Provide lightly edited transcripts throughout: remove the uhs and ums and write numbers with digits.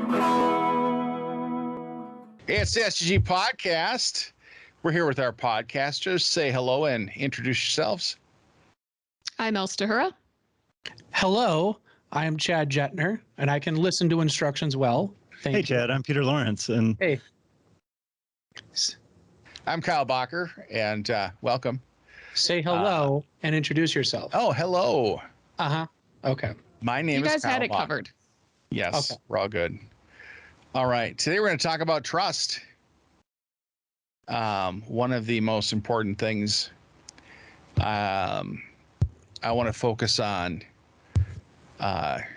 Hey, it's the SGG Podcast. We're here with our podcasters. Say hello and introduce yourselves. I'm El Stahura. Hello, I am Chad Jetner, and I can listen to instructions well. Thank you. Chad, I'm Peter Lawrence. And hey. I'm Kyle Bacher, and welcome. Say hello and introduce yourself. Oh, hello. Uh-huh. Okay. My name is Kyle. You guys had it Bacher. covered. Yes, Okay. We're all good. All right. Today we're going to talk about trust. One of the most important things I want to focus on,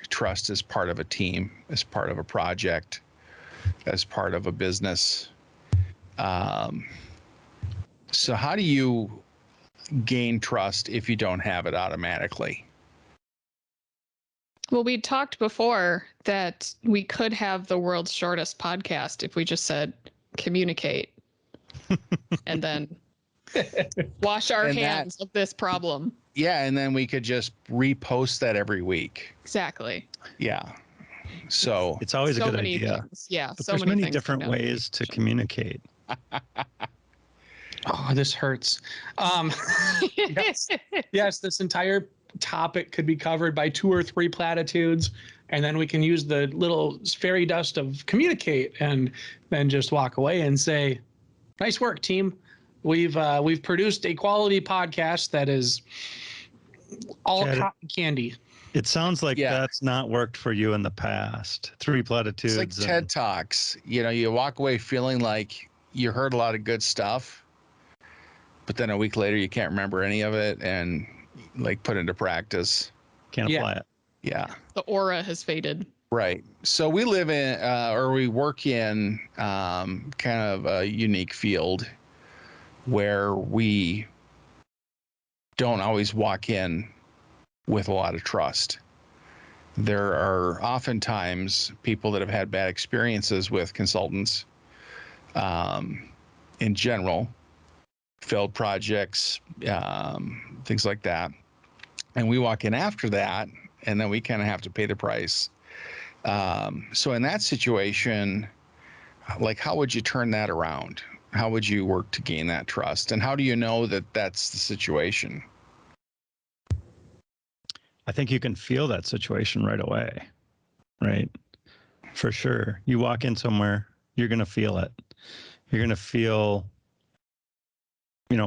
trust as part of a team, as part of a project, as part of a business. So how do you gain trust if you don't have it automatically? Well, we talked before that we could have the world's shortest podcast if we just said communicate and then wash our hands of this problem. Yeah, and then we could just repost that every week. Exactly. Yeah. So it's always a good many idea. Things. Yeah. But so there's many many different can go. ways to communicate. Oh, this hurts. Yes, this entire topic could be covered by 2 or 3 platitudes, and then we can use the little fairy dust of communicate and then just walk away and say, nice work, team. We've produced a quality podcast that is all Chad, cotton candy. It sounds like that's not worked for you in the past. 3 platitudes. It's like TED Talks. You know, you walk away feeling like you heard a lot of good stuff, but then a week later you can't remember any of it and like put into practice. Can't apply it. Yeah. The aura has faded. Right. So we live in, or we work in kind of a unique field where we don't always walk in with a lot of trust. There are oftentimes people that have had bad experiences with consultants in general, failed projects, things like that. And we walk in after that, and then we kind of have to pay the price. So in that situation, like, how would you turn that around? How would you work to gain that trust? And how do you know that that's the situation? I think you can feel that situation right away, right? For sure. You walk in somewhere, you're going to feel it. You're going to feel,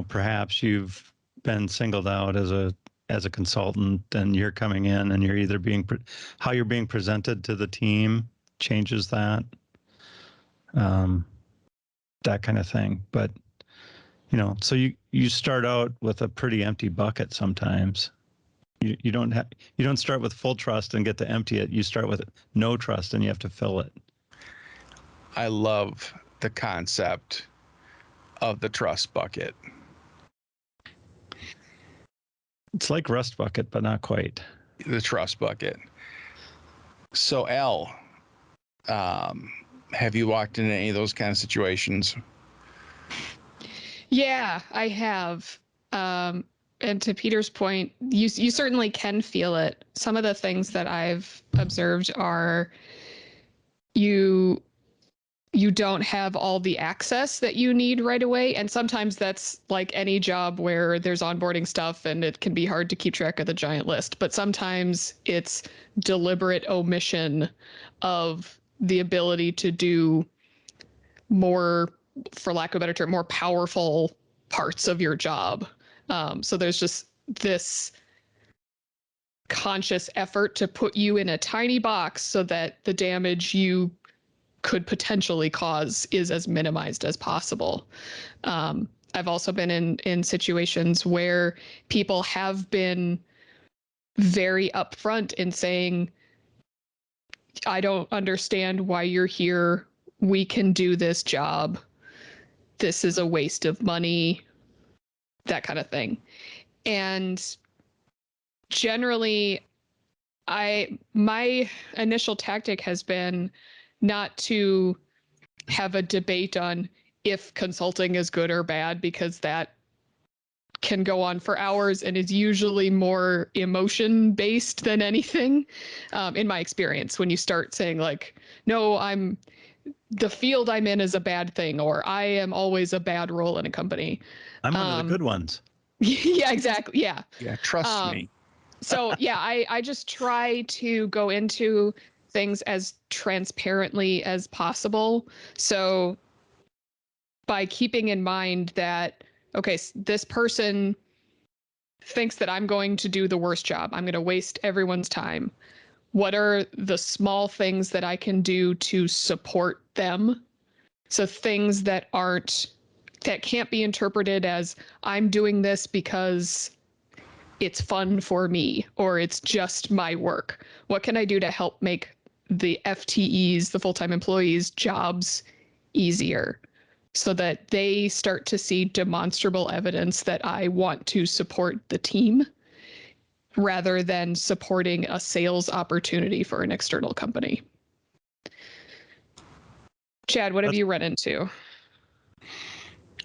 perhaps you've been singled out as a consultant, and you're coming in and you're either how you're being presented to the team changes that, that kind of thing. But, so you start out with a pretty empty bucket sometimes. You don't start with full trust and get to empty it. You start with no trust and you have to fill it. I love the concept of the trust bucket. It's like Rust Bucket, but not quite. The trust bucket. So, Elle, have you walked into any of those kind of situations? Yeah, I have. And to Peter's point, you certainly can feel it. Some of the things that I've observed are you don't have all the access that you need right away. And sometimes that's like any job where there's onboarding stuff and it can be hard to keep track of the giant list. But sometimes it's deliberate omission of the ability to do more, for lack of a better term, more powerful parts of your job. So there's just this conscious effort to put you in a tiny box so that the damage you could potentially cause is as minimized as possible. I've also been in situations where people have been very upfront in saying, I don't understand why you're here. We can do this job. This is a waste of money, that kind of thing. And generally, my initial tactic has been not to have a debate on if consulting is good or bad, because that can go on for hours and is usually more emotion based than anything, in my experience. When you start saying like, no, the field I'm in is a bad thing, or I am always a bad role in a company. I'm one of the good ones. Yeah, exactly. Yeah. Yeah, trust me. So yeah, I just try to go into things as transparently as possible. So by keeping in mind that, okay, this person thinks that I'm going to do the worst job, I'm going to waste everyone's time. What are the small things that I can do to support them? So things that can't be interpreted as I'm doing this because it's fun for me or it's just my work. What can I do to help make the FTEs, the full-time employees' jobs easier so that they start to see demonstrable evidence that I want to support the team rather than supporting a sales opportunity for an external company? Chad, what have you run into?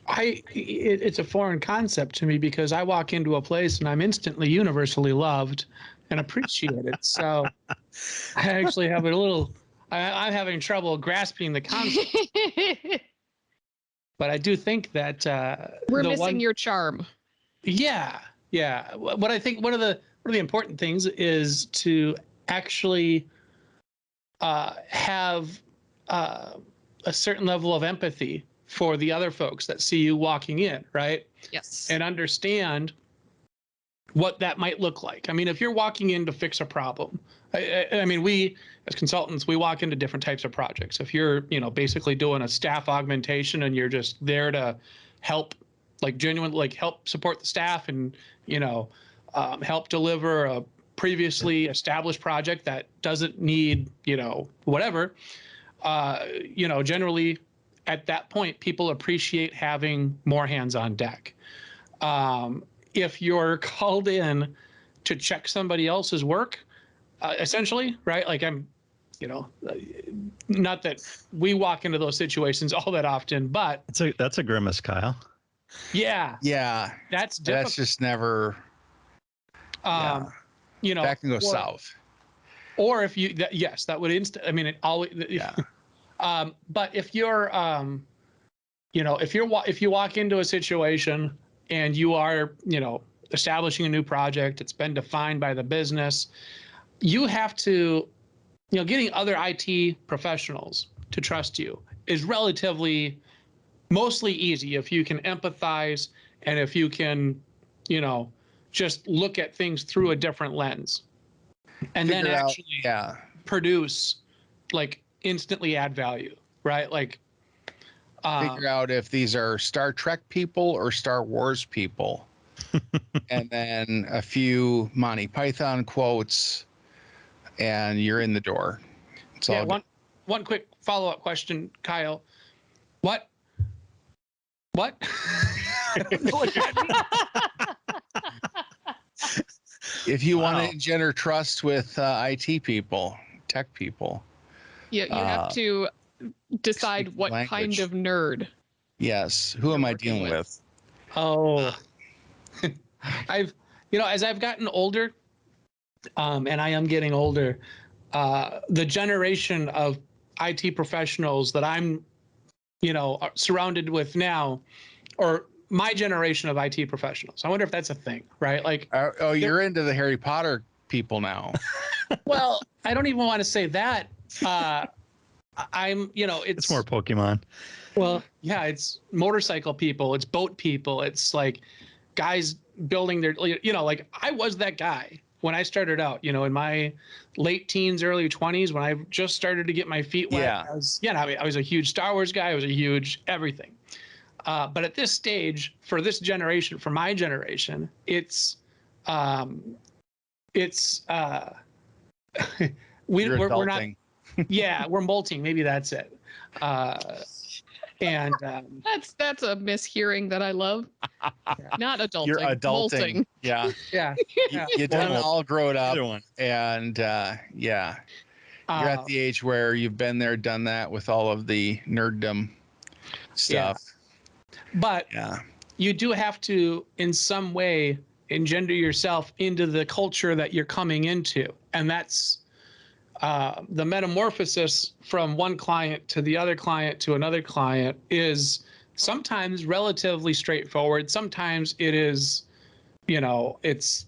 It's a foreign concept to me because I walk into a place and I'm instantly universally loved and appreciated. So I actually have I'm having trouble grasping the concept. But I do think that we're missing your charm. Yeah. What I think one of the important things is to actually have a certain level of empathy for the other folks that see you walking in, right? Yes. And understand what that might look like. I mean, if you're walking in to fix a problem, I mean, we as consultants, we walk into different types of projects. If you're, basically doing a staff augmentation and you're just there to help, like genuinely, like help support the staff and, help deliver a previously established project that doesn't need, whatever, generally at that point, people appreciate having more hands on deck. If you're called in to check somebody else's work, essentially, right? Like not that we walk into those situations all that often, but that's a grimace, Kyle. Yeah. That's difficult. That's just never. That can go south. Or if you, yes, that would I mean, it always. Yeah. But if you're, if you walk into a situation and you are, establishing a new project, it's been defined by the business, you have to, getting other IT professionals to trust you is relatively mostly easy if you can empathize and if you can, just look at things through a different lens and then actually produce, like, instantly add value, right? Like figure out if these are Star Trek people or Star Wars people. And then a few Monty Python quotes and you're in the door. It's all one quick follow-up question, Kyle. What? I don't know what that means. If you want to engender trust with IT people, tech people. Yeah, you have to decide what kind of nerd. Yes. Who am I dealing with? Oh, as I've gotten older, and I am getting older, the generation of IT professionals that I'm, surrounded with now, or my generation of IT professionals. I wonder if that's a thing, right? Like, you're into the Harry Potter people now. Well, I don't even want to say that. I'm, it's more Pokemon. Well, yeah, it's motorcycle people, it's boat people, it's like guys building their, like I was that guy when I started out, in my late teens, early 20s, when I just started to get my feet wet. Yeah. I was a huge Star Wars guy. I was a huge everything. But at this stage, for this generation, for my generation, we're not. Yeah, we're molting. Maybe that's it. And that's a mishearing that I love. Not adulting. You're adulting. Molting. Yeah. Yeah. You don't all grow it up. And you're at the age where you've been there, done that with all of the nerddom stuff. But you do have to, in some way, engender yourself into the culture that you're coming into. And that's the metamorphosis from one client to the other client to another client is sometimes relatively straightforward. Sometimes it is, it's,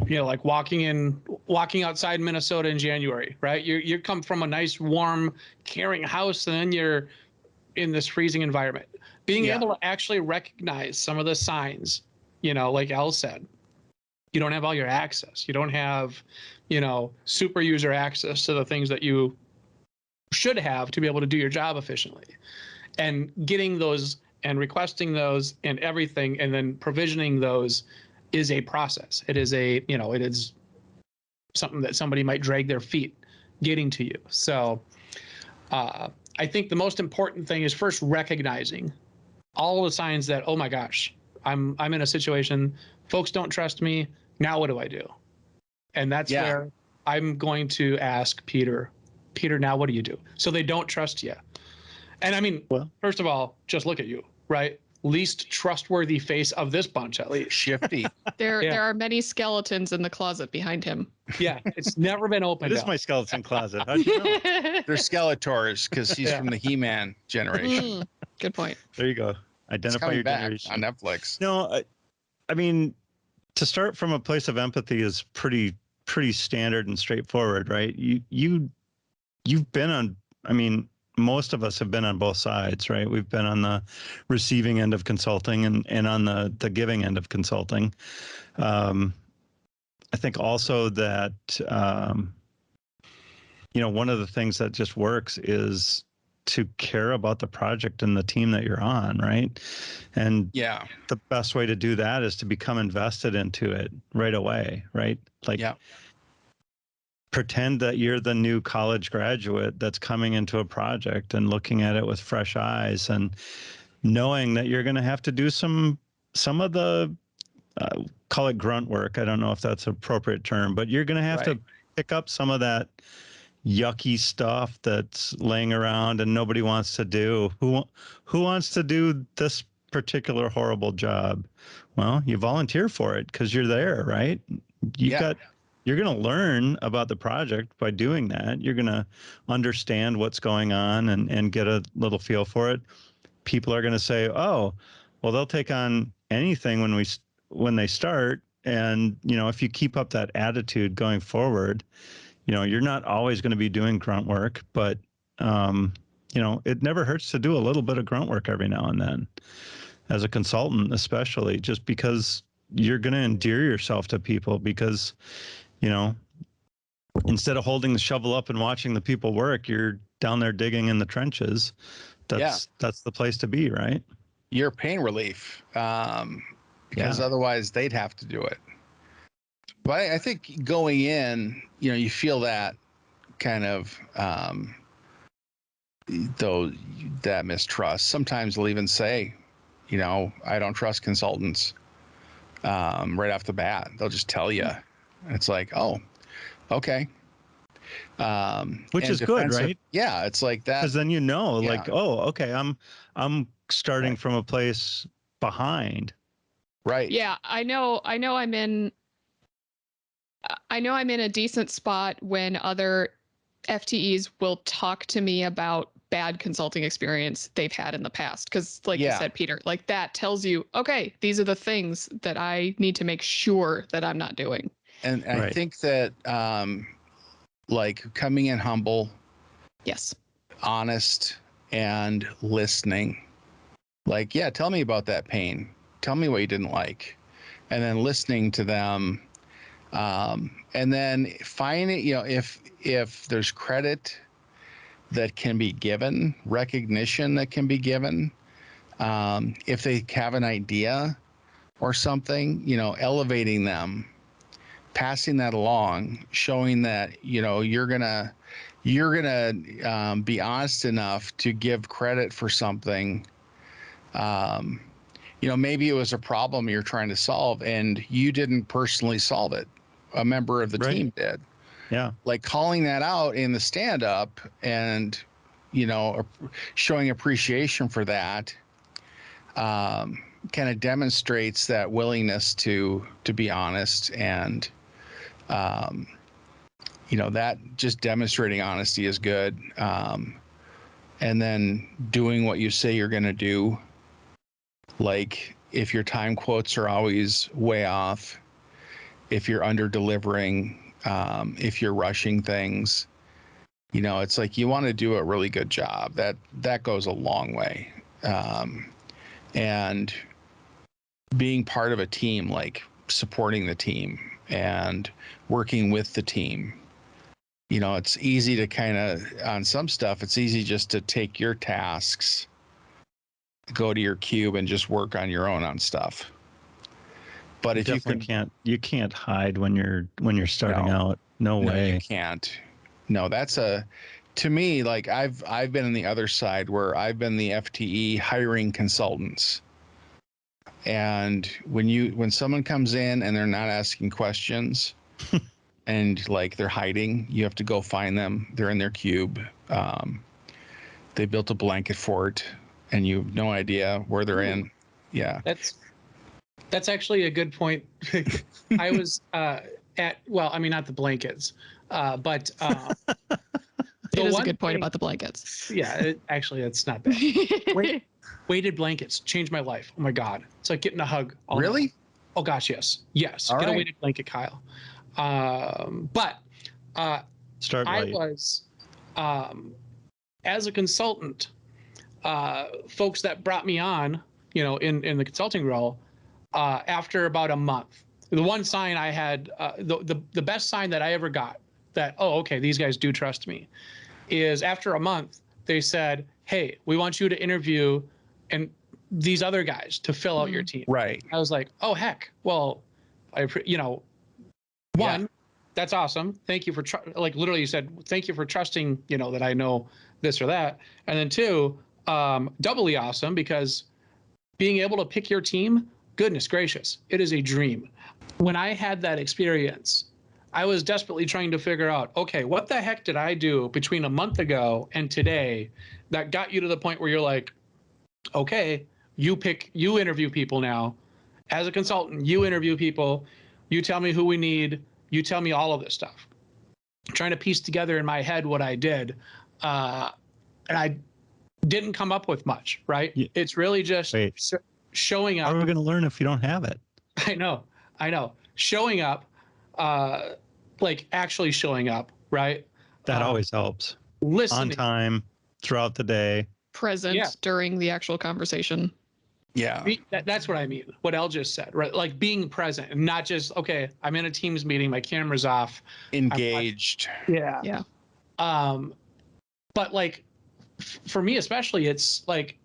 like walking outside Minnesota in January, right? You come from a nice, warm, caring house, and then you're in this freezing environment. Being able to actually recognize some of the signs, like Al said, you don't have all your access. You don't have, super user access to the things that you should have to be able to do your job efficiently. And getting those and requesting those and everything, and then provisioning those is a process. It is it is something that somebody might drag their feet getting to you. So I think the most important thing is first recognizing all the signs that, oh my gosh, I'm in a situation, folks don't trust me. Now what do I do? And that's where I'm going to ask Peter, now what do you do? So they don't trust you. And I mean, first of all, just look at you, right? Least trustworthy face of this bunch, at least. Shifty. There are many skeletons in the closet behind him. Yeah, it's never been opened. It is my skeleton closet. How'd you know? They're Skeletors because he's from the He-Man generation. Good point. There you go. It's Identify coming your back generation. on Netflix. No, I mean, to start from a place of empathy is pretty standard and straightforward, right? You've been on. I mean, most of us have been on both sides, right? We've been on the receiving end of consulting and on the giving end of consulting. I think also that one of the things that just works is to care about the project and the team that you're on, right? And the best way to do that is to become invested into it right away, right? Like pretend that you're the new college graduate that's coming into a project and looking at it with fresh eyes and knowing that you're going to have to do some of the call it grunt work. I don't know if that's an appropriate term, but you're going to have to pick up some of that yucky stuff that's laying around and nobody wants to do. Who wants to do this particular horrible job? Well, you volunteer for it because you're there, right? You're going to learn about the project by doing that. You're going to understand what's going on and get a little feel for it. People are going to say, oh, well, they'll take on anything when they start. And, if you keep up that attitude going forward, you're not always going to be doing grunt work, but, it never hurts to do a little bit of grunt work every now and then as a consultant, especially just because you're going to endear yourself to people because, instead of holding the shovel up and watching the people work, you're down there digging in the trenches. That's the place to be, right? You're pain relief because otherwise they'd have to do it. But I think going in, you feel that kind of that mistrust. Sometimes they'll even say, I don't trust consultants right off the bat. They'll just tell you. It's like, oh, okay. Which is good, right? Yeah, it's like that. Because then like, oh, okay, I'm starting from a place behind. Right. Yeah, I know I'm in a decent spot when other FTEs will talk to me about bad consulting experience they've had in the past. Because like you said, Peter, like that tells you, okay, these are the things that I need to make sure that I'm not doing. And I think that like coming in humble, honest, and listening. Like, tell me about that pain. Tell me what you didn't like. And then listening to them. And then finding, if there's credit that can be given, recognition that can be given, if they have an idea or something, elevating them, passing that along, showing that, you're gonna be honest enough to give credit for something. Maybe it was a problem you're trying to solve and you didn't personally solve it. A member of the team did. Yeah. Like calling that out in the stand up and, showing appreciation for that. kind of demonstrates that willingness to be honest, and that just demonstrating honesty is good. And then doing what you say you're going to do. Like if your time quotes are always way off, if you're under delivering, if you're rushing things, it's like you want to do a really good job. That goes a long way. And being part of a team, like supporting the team and working with the team. It's easy to kind of, on some stuff, it's easy just to take your tasks, go to your cube and just work on your own on stuff. But if you can't hide when you're starting out. No way. You can't. No, to me, like I've been on the other side where I've been the FTE hiring consultants. And when someone comes in and they're not asking questions and like they're hiding, you have to go find them. They're in their cube. They built a blanket fort and you have no idea where they're in. Yeah. That's actually a good point. I was not the blankets, but it is a good point about the blankets. Yeah, actually, it's not bad. Weighted blankets changed my life. Oh my God. It's like getting a hug. Really? Night. Oh gosh, yes. Yes. All Get right. a weighted blanket, Kyle. Start I light. was, as a consultant, folks that brought me on, in the consulting role, after about a month, the one sign I had, the best sign that I ever got that, oh, okay, these guys do trust me, is after a month, they said, hey, we want you to interview and these other guys to fill out your team. Right. I was like, oh, heck. Well, that's awesome. Thank you for, literally you said, thank you for trusting, that I know this or that. And then two, doubly awesome because being able to pick your team, goodness gracious, it is a dream. When I had that experience, I was desperately trying to figure out, okay, what the heck did I do between a month ago and today that got you to the point where you're like, okay, you interview people now. As a consultant, you interview people, you tell me who we need, you tell me all of this stuff. I'm trying to piece together in my head what I did. And I didn't come up with much, right? Yeah. It's really just showing up. How are we going to learn if you don't have it? I know. Showing up, actually showing up, right? That always helps. Listening. On time, throughout the day. Present during the actual conversation. Yeah. That's what I mean. What Elle just said, right? Like being present and not just, okay, I'm in a Teams meeting, my camera's off. Engaged. Yeah. But like, for me especially, it's like,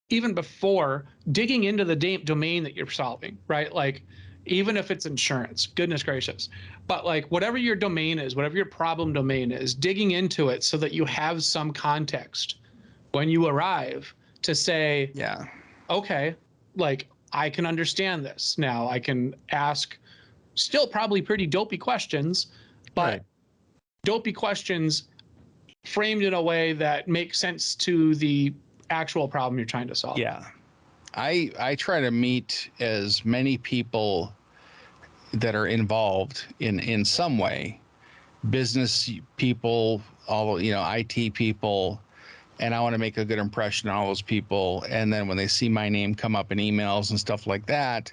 even before digging into the domain that you're solving, right? Like, even if it's insurance, goodness gracious. But like, whatever your domain is, whatever your problem domain is, digging into it so that you have some context when you arrive to say, Yeah. okay, like I can understand this now. I can ask still probably pretty dopey questions, but Right. dopey questions framed in a way that makes sense to the actual problem you're trying to solve. Yeah. I try to meet as many people that are involved in some way, business people, all IT people, and I want to make a good impression on all those people. And then when they see my name come up in emails and stuff like that,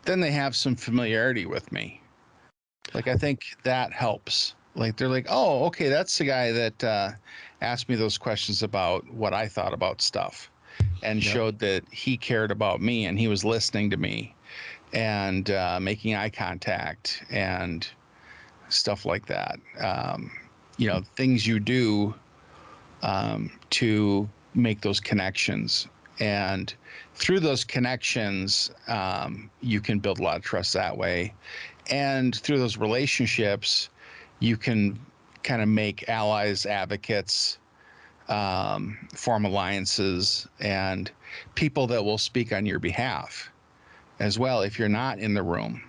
then they have some familiarity with me. Like I think that helps. Like they're like, oh, okay, that's the guy that asked me those questions about what I thought about stuff, and showed that he cared about me and he was listening to me, and making eye contact and stuff like that. Things you do to make those connections, and through those connections, you can build a lot of trust that way, and through those relationships, you can kind of make allies, advocates, form alliances, and people that will speak on your behalf as well if you're not in the room.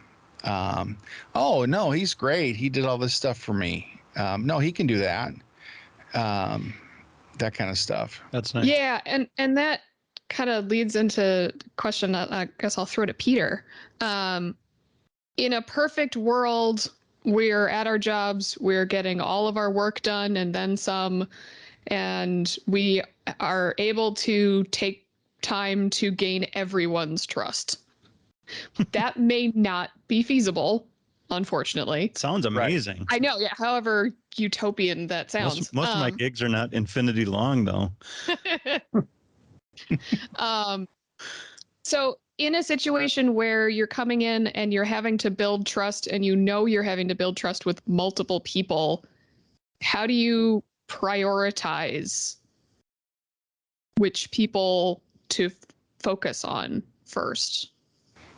Oh, no, he's great. He did all this stuff for me. No, he can do that. That kind of stuff. That's nice. Yeah, and that kind of leads into a question that I guess I'll throw to Peter. In a perfect world, we're at our jobs, we're getting all of our work done and then some, and we are able to take time to gain everyone's trust. That may not be feasible, unfortunately. Sounds amazing. I know, yeah. However utopian that sounds. Most of my gigs are not infinity long, though. So in a situation where you're coming in and you're having to build trust and you know you're having to build trust with multiple people, how do you prioritize which people to focus on first?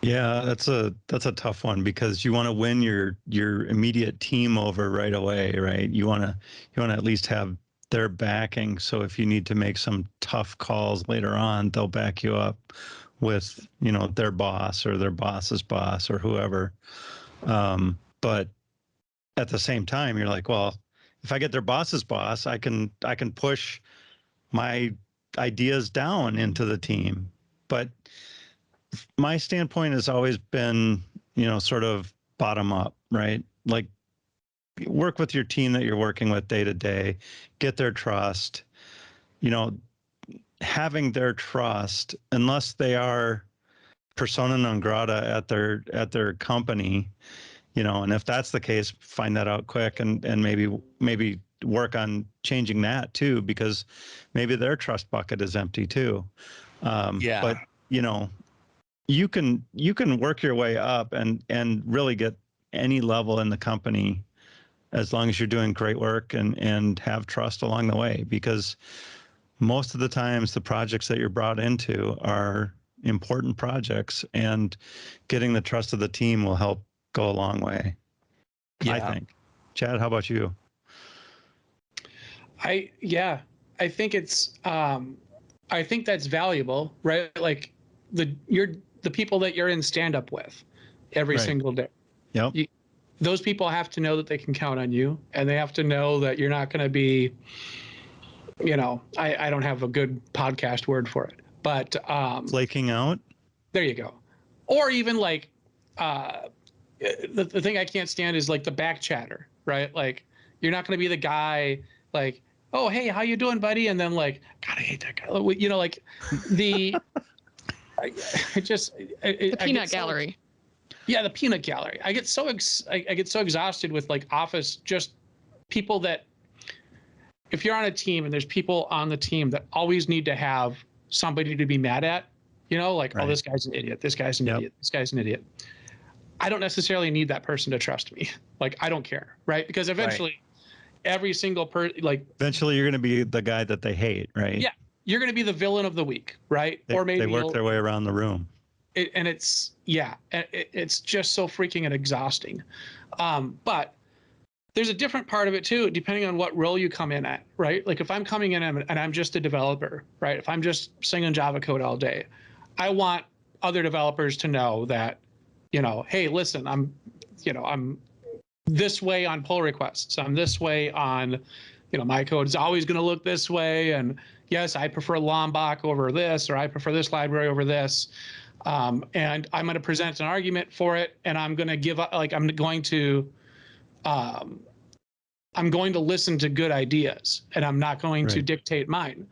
Yeah, that's a tough one because you want to win your immediate team over right away, right? You want to at least have their backing, so if you need to make some tough calls later on, they'll back you up with, you know, their boss or their boss's boss or whoever. But at the same time, you're like, well, if I get their boss's boss, I can push my ideas down into the team. But my standpoint has always been, you know, sort of bottom up, right? Like, work with your team that you're working with day to day, get their trust. You know, having their trust, unless they are persona non grata at their company, you know, and if that's the case, find that out quick and maybe work on changing that too, because maybe their trust bucket is empty too. Yeah. But you know, you can work your way up and really get any level in the company as long as you're doing great work and have trust along the way, because most of the times the projects that you're brought into are important projects, and getting the trust of the team will help go a long way. Yeah. I think. Chad, how about you? I think it's I think that's valuable, right? Like the people that you're in stand up with every Right. single day. Yep. Those people have to know that they can count on you, and they have to know that you're not going to be, you know, I don't have a good podcast word for it, but Flaking out. there you go. Or even like the thing I can't stand is like the back chatter, right? Like, you're not going to be the guy like, oh, hey, how you doing, buddy? And then like, God, I hate that guy. You know, like the The peanut gallery. Yeah, the peanut gallery. I get so exhausted with like office, just people that, if you're on a team and there's people on the team that always need to have somebody to be mad at, you know, like, Right. oh, this guy's an idiot. This guy's an Yep. idiot. This guy's an idiot. I don't necessarily need that person to trust me. Like, I don't care, right? Because eventually every single Eventually you're going to be the guy that they hate, right? Yeah. You're going to be the villain of the week, right? They, or maybe they work their way around the room. it's just so freaking and exhausting. But there's a different part of it too, depending on what role you come in at, right? Like if I'm coming in and I'm just a developer, right? If I'm just singing Java code all day, I want other developers to know that, you know, hey, listen, I'm this way on pull requests. I'm this way on, you know, my code is always going to look this way. And yes, I prefer Lombok over this, or I prefer this library over this. And I'm going to present an argument for it, and I'm going to give up, like, I'm going to listen to good ideas, and I'm not going to Right. dictate mine.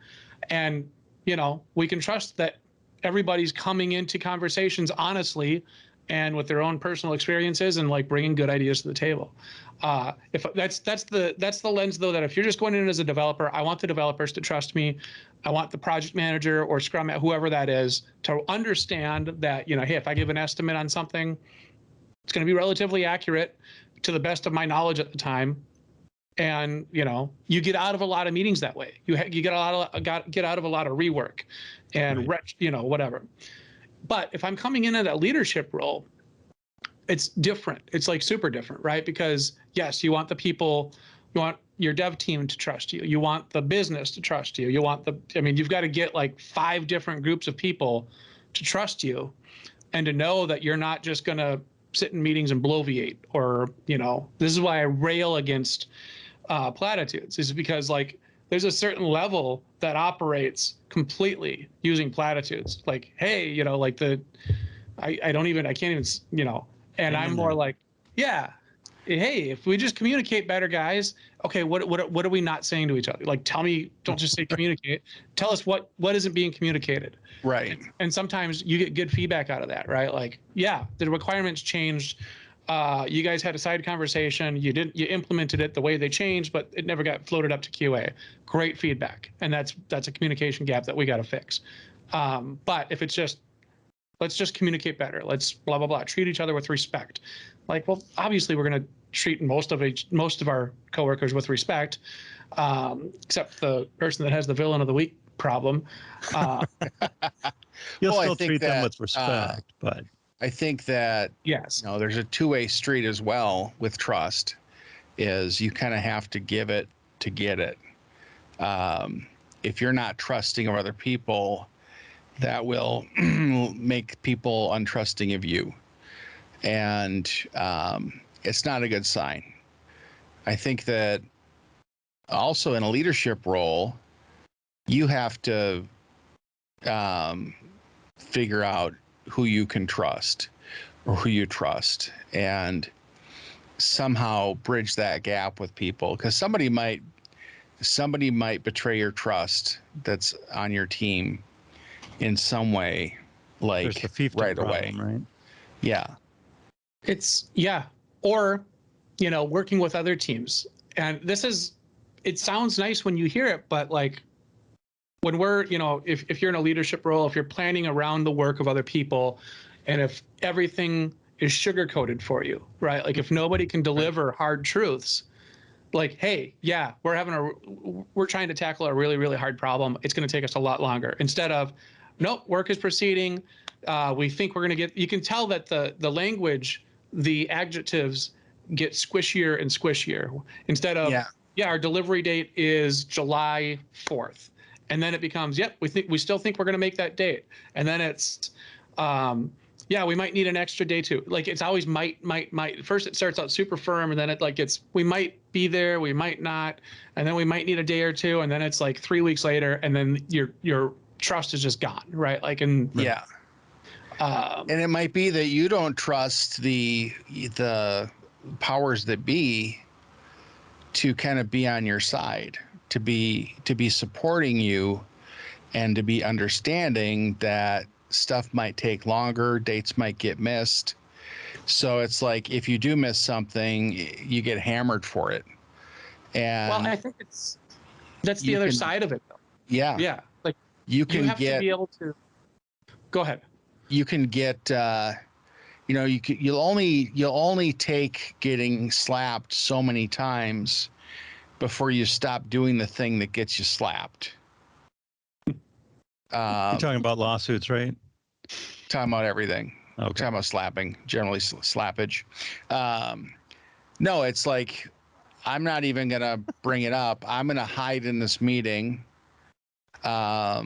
And, you know, we can trust that everybody's coming into conversations honestly and with their own personal experiences and like bringing good ideas to the table. If that's the lens though, that if you're just going in as a developer, I want the developers to trust me. I want the project manager or Scrum, whoever that is, to understand that, you know, hey, if I give an estimate on something, it's going to be relatively accurate to the best of my knowledge at the time. And, you know, you get out of a lot of meetings that way. You get out of a lot of rework and you know, whatever. But if I'm coming in at a leadership role, it's different. It's like super different, right? Because yes, you want the people, you want your dev team to trust you. You want the business to trust you. You've got to get like 5 different groups of people to trust you and to know that you're not just going to sit in meetings and bloviate, or, you know, this is why I rail against platitudes, is because like there's a certain level that operates completely using platitudes. Like, hey, like I can't even, and I'm more like, yeah, hey, if we just communicate better, guys. Okay, what are we not saying to each other? Like, tell me, don't just say communicate. Tell us what isn't being communicated. Right. And sometimes you get good feedback out of that, right? Like, yeah, the requirements changed. You guys had a side conversation. You implemented it the way they changed, but it never got floated up to QA. Great feedback, and that's a communication gap that we got to fix. But if it's just, let's just communicate better. Let's blah blah blah. Treat each other with respect. Like, well, obviously we're going to treat most of our coworkers with respect, except the person that has the villain of the week problem. You'll Well, I still think treat them that, with respect, but I think that Yes. there's a two-way street as well with trust. Is you kind of have to give it to get it. If you're not trusting of other people, that will make people untrusting of you, and it's not a good sign. I think that also in a leadership role, you have to figure out who you can trust or who you trust, and somehow bridge that gap with people, because somebody might betray your trust that's on your team in some way, there's like the fiefdom right problem, away. right? Yeah. It's or working with other teams. And it sounds nice when you hear it, but like when we're, if you're in a leadership role, if you're planning around the work of other people, and if everything is sugar coated for you, right? Like if nobody can deliver hard truths, like, hey, yeah, we're trying to tackle a really, really hard problem. It's going to take us a lot longer. Instead of, nope, work is proceeding. We think we're going to get, you can tell that the language, the adjectives get squishier and squishier. Instead of, yeah, our delivery date is July 4th. And then it becomes, yep, we still think we're going to make that date. And then it's, yeah, we might need an extra day too. Like it's always might. First it starts out super firm, and then it like we might be there, we might not, and then we might need a day or two, and then it's like 3 weeks later, and then your trust is just gone, right? Like and and it might be that you don't trust the powers that be to kind of be on your side, to be supporting you, and to be understanding that stuff might take longer, dates might get missed. So it's like if you do miss something, you get hammered for it. And well, I think that's the other side of it though. Yeah. Like you have to be able to go ahead. You can get you'll only take getting slapped so many times before you stop doing the thing that gets you slapped. You're talking about lawsuits, right? Talking about everything. Okay. Talking about slapping, generally slappage. No, it's like I'm not even gonna bring it up. I'm gonna hide in this meeting. I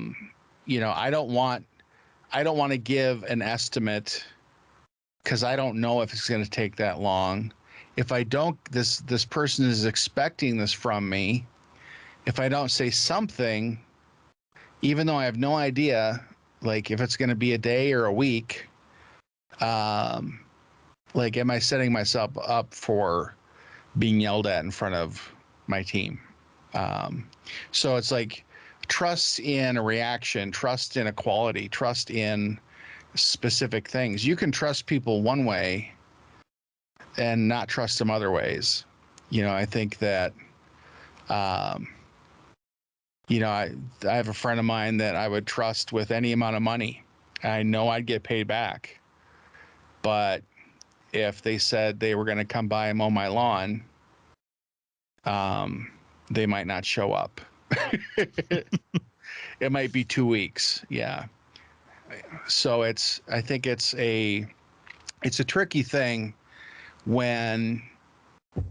don't want to give an estimate because I don't know if it's going to take that long. If I don't, this person is expecting this from me. If I don't say something, even though I have no idea, like if it's going to be a day or a week, like am I setting myself up for being yelled at in front of my team? So it's like trust in a reaction, trust in a quality, trust in specific things. You can trust people one way and not trust them other ways. I think that, I have a friend of mine that I would trust with any amount of money. I know I'd get paid back. But if they said they were going to come by and mow my lawn, they might not show up. It might be 2 weeks. Yeah. So I think it's a tricky thing when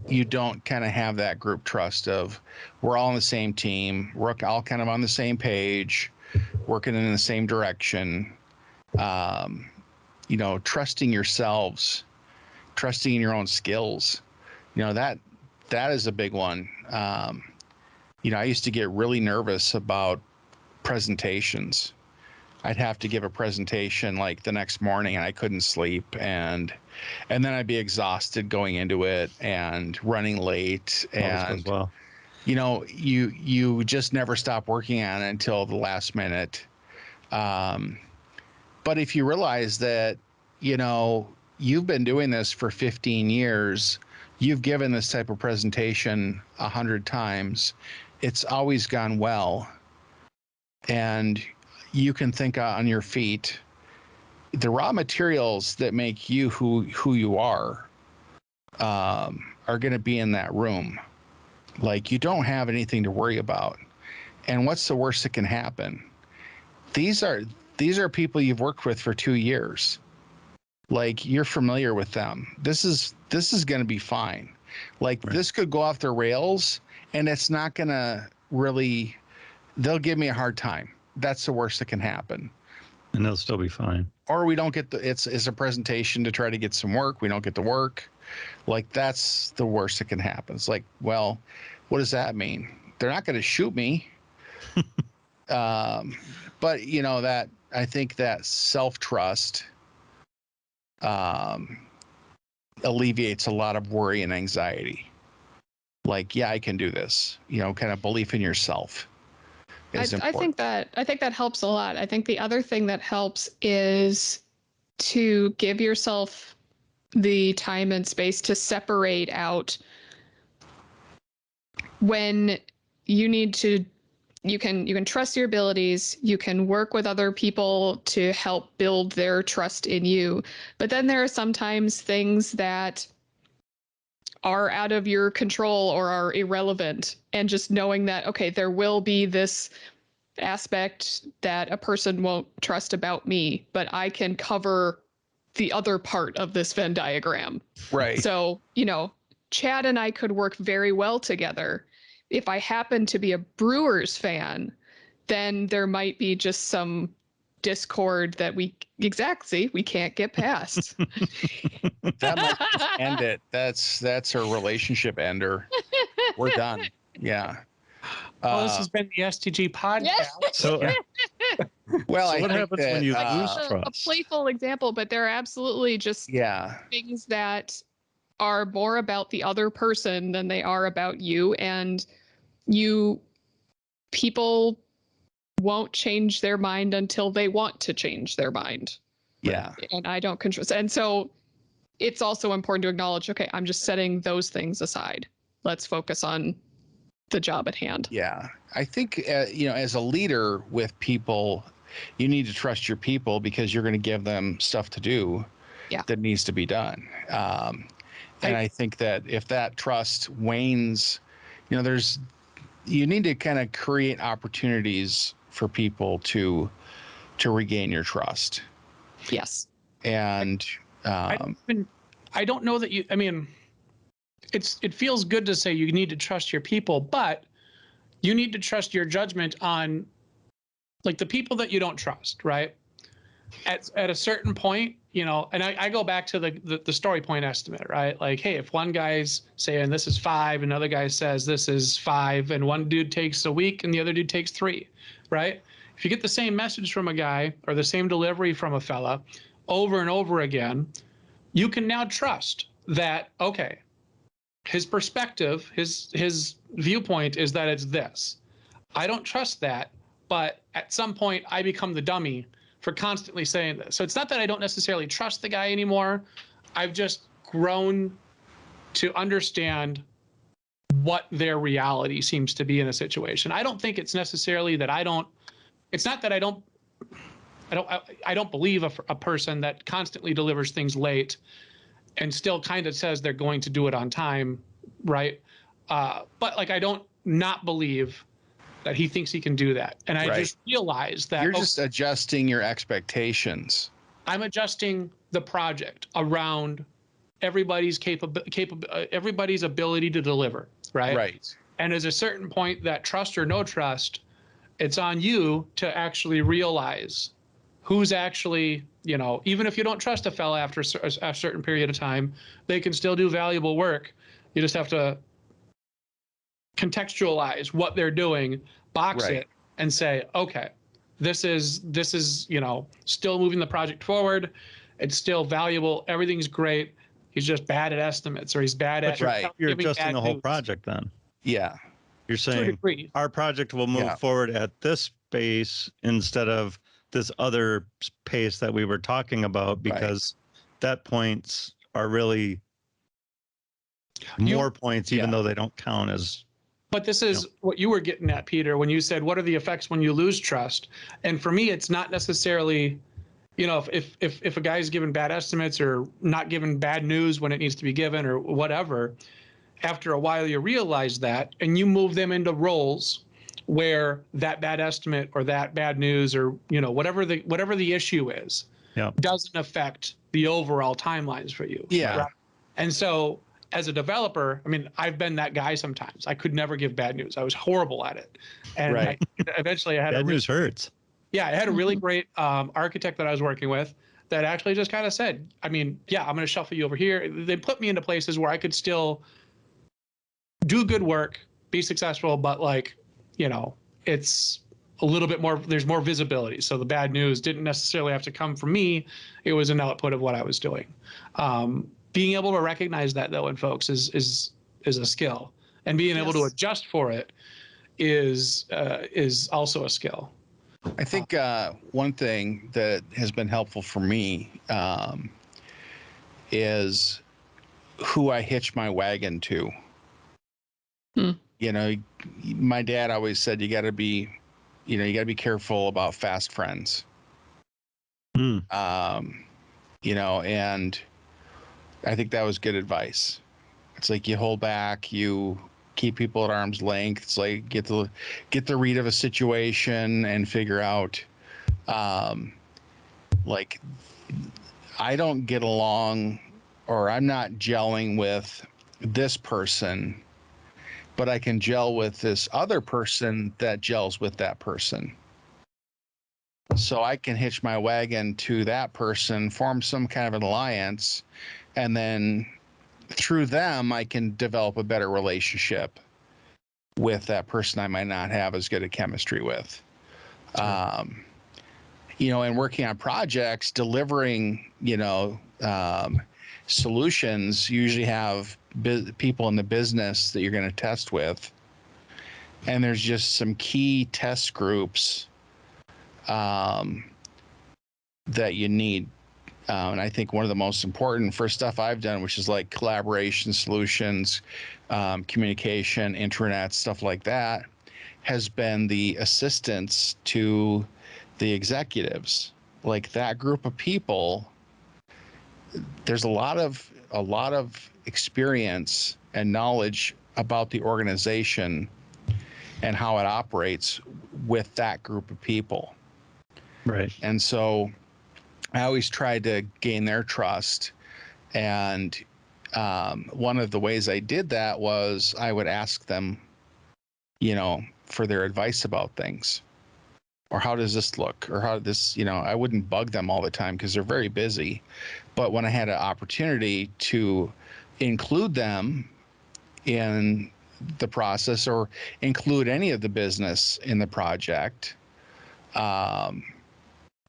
you don't kind of have that group trust of we're all on the same team, we're all kind of on the same page, working in the same direction. Trusting yourselves, trusting in your own skills, that is a big one. I used to get really nervous about presentations. I'd have to give a presentation like the next morning and I couldn't sleep, and then I'd be exhausted going into it and running late, Always goes and well. you just never stop working on it until the last minute. But if you realize that, you've been doing this for 15 years, you've given this type of presentation 100 times, it's always gone well, and you can think on your feet. The raw materials that make you who you are going to be in that room. Like, you don't have anything to worry about. And what's the worst that can happen? These are people you've worked with for 2 years. Like, you're familiar with them. This is going to be fine. Like, Right. This could go off the rails, and it's not going to really. They'll give me a hard time. That's the worst that can happen. And they'll still be fine. Or we don't get it's a presentation to try to get some work. We don't get the work. Like, that's the worst that can happen. It's like, well, what does that mean? They're not going to shoot me. But that, I think that self-trust alleviates a lot of worry and anxiety. Like, yeah, I can do this. Kind of belief in yourself is I important. think that helps a lot. I think the other thing that helps is to give yourself the time and space to separate out when you need to. You can trust your abilities, you can work with other people to help build their trust in you, but then there are sometimes things that are out of your control or are irrelevant, and just knowing that, okay, there will be this aspect that a person won't trust about me, but I can cover the other part of this Venn diagram. Right. So, Chad and I could work very well together. If I happen to be a Brewers fan, then there might be just some discord that we can't get past. That might just end it. That's a relationship ender. We're done. Yeah. Well, this has been the STG podcast. Yeah. So, Well, So I what think happens that, when you lose a trust? playful example, but there are absolutely just Yeah. things that are more about the other person than they are about you, and people won't change their mind until they want to change their mind. Yeah. And I don't control. And so it's also important to acknowledge, okay, I'm just setting those things aside. Let's focus on the job at hand. Yeah. I think, as a leader with people, you need to trust your people because you're going to give them stuff to do that needs to be done. And I think that if that trust wanes, you need to kind of create opportunities for people to regain your trust. Yes. And I don't know that it feels good to say you need to trust your people, but you need to trust your judgment on, like, the people that you don't trust, right? At a certain point, and I go back to the story point estimate, right? Like, hey, if one guy's saying this is 5, another guy says this is 5, and one dude takes a week and the other dude takes 3, right? If you get the same message from a guy or the same delivery from a fella over and over again, you can now trust that, okay, his perspective, his viewpoint is that it's this. I don't trust that, but at some point I become the dummy for constantly saying this. So it's not that I don't necessarily trust the guy anymore. I've just grown to understand what their reality seems to be in a situation. I don't think it's necessarily that it's not that I don't believe a person that constantly delivers things late and still kind of says they're going to do it on time, right? But like, I don't not believe that he thinks he can do that. And I Right. just realized that you're just adjusting your expectations. I'm adjusting the project around everybody's everybody's ability to deliver, right? Right. And there's a certain point that trust or no trust, it's on you to actually realize who's actually, even if you don't trust a fella after a certain period of time, they can still do valuable work. You just have to contextualize what they're doing, box Right. it, and say, okay, this is still moving the project forward. It's still valuable. Everything's great. He's just bad at estimates, or he's bad But at Right. you're giving adjusting bad the whole news. project then. Yeah. You're To a saying degree. our project will move Yeah. forward at this pace instead of this other pace that we were talking about, because that points are really more points, even Yeah. though they don't count as. But this is what you were getting at, Peter, when you said, what are the effects when you lose trust? And for me, it's not necessarily, if a guy's giving bad estimates or not giving bad news when it needs to be given or whatever, after a while you realize that and you move them into roles where that bad estimate or that bad news or, whatever the issue is, doesn't affect the overall timelines for you. Yeah. Right? And so, as a developer, I mean, I've been that guy sometimes. I could never give bad news. I was horrible at it. And Right. eventually I had Bad news hurts. I had a really great architect that I was working with that actually just kind of said, I mean, yeah, I'm going to shuffle you over here. They put me into places where I could still do good work, be successful, but it's a little bit more, there's more visibility. So the bad news didn't necessarily have to come from me. It was an output of what I was doing. Being able to recognize that, though, in folks is a skill, and being able to adjust for it is also a skill. I think one thing that has been helpful for me is who I hitch my wagon to. My dad always said you got to be careful about fast friends. And I think that was good advice. It's like you hold back, you keep people at arm's length. It's like get the read of a situation and figure out, like, I don't get along or I'm not gelling with this person, but I can gel with this other person that gels with that person. So I can hitch my wagon to that person, form some kind of an alliance, and then through them, I can develop a better relationship with that person I might not have as good a chemistry with. And working on projects, delivering, solutions, you usually have people in the business that you're going to test with. And there's just some key test groups that you need. And I think one of the most important for stuff I've done, which is like collaboration solutions, communication, intranet, stuff like that, has been the assistance to the executives. Like that group of people, there's a lot of experience and knowledge about the organization and how it operates with that group of people. Right. And so I always tried to gain their trust. And one of the ways I did that was I would ask them, for their advice about things. Or how does this look? Or how this, I wouldn't bug them all the time because they're very busy. But when I had an opportunity to include them in the process or include any of the business in the project,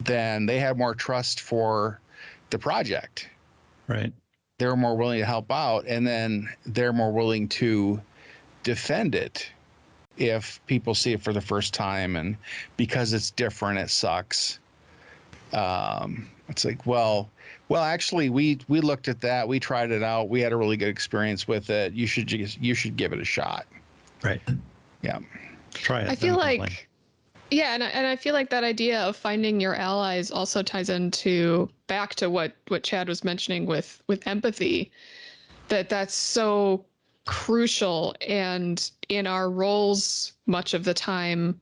then they had more trust for the project. Right. They were more willing to help out, and then they're more willing to defend it if people see it for the first time, and because it's different, it sucks. It's like, well, actually, we looked at that, we tried it out, we had a really good experience with it. You should give it a shot. Right. Yeah. Try it. I feel then like, complain. yeah, and I feel like that idea of finding your allies also ties into back to what Chad was mentioning with empathy, that's so crucial. And in our roles, much of the time,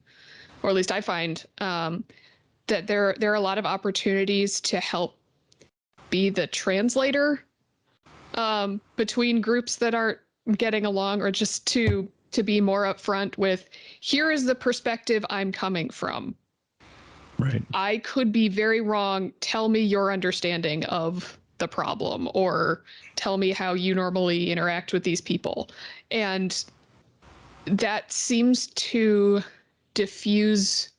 or at least I find that there are a lot of opportunities to help be the translator between groups that aren't getting along, or just to be more upfront with, here is the perspective I'm coming from. Right. I could be very wrong. Tell me your understanding of the problem, or tell me how you normally interact with these people. And that seems to diffuse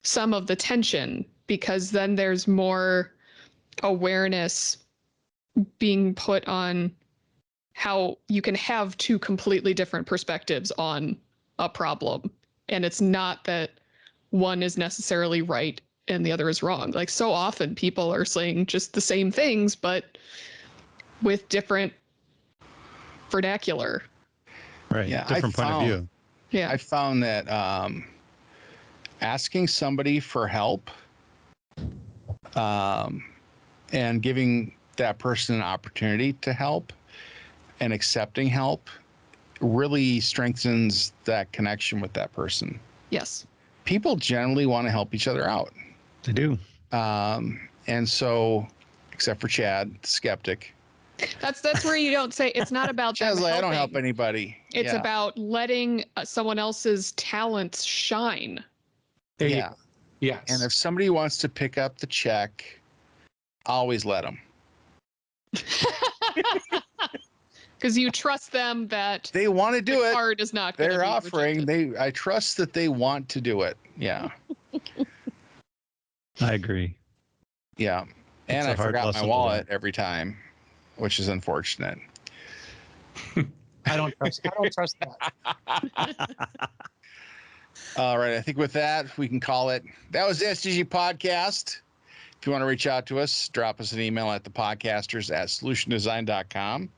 some of the tension, because then there's more awareness being put on how you can have two completely different perspectives on a problem. And it's not that one is necessarily right and the other is wrong. Like, so often people are saying just the same things, but with different vernacular. Right. Yeah, Different point of view. Yeah. I found that asking somebody for help and giving that person an opportunity to help and accepting help really strengthens that connection with that person. Yes. People generally want to help each other out. They do. And so, except for Chad, the skeptic. That's where you don't say it's not about them Chad's like, I don't help helping. anybody. It's Yeah. about letting someone else's talents shine. There you Yeah. go. Yes. And if somebody wants to pick up the check, always let them. Because you trust them that They want to do the it. card is not going to They're be offering. rejected. I trust that they want to do it. Yeah. I agree. Yeah. It's And a I hard forgot my lesson to wallet learn. every time, which is unfortunate. I don't trust that. All right. I think with that, we can call it. That was the SDG podcast. If you want to reach out to us, drop us an email at thepodcasters@solutiondesign.com.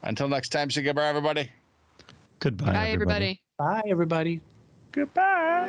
Until next time, say goodbye, everybody. Goodbye, Bye, everybody. Bye, everybody. Goodbye.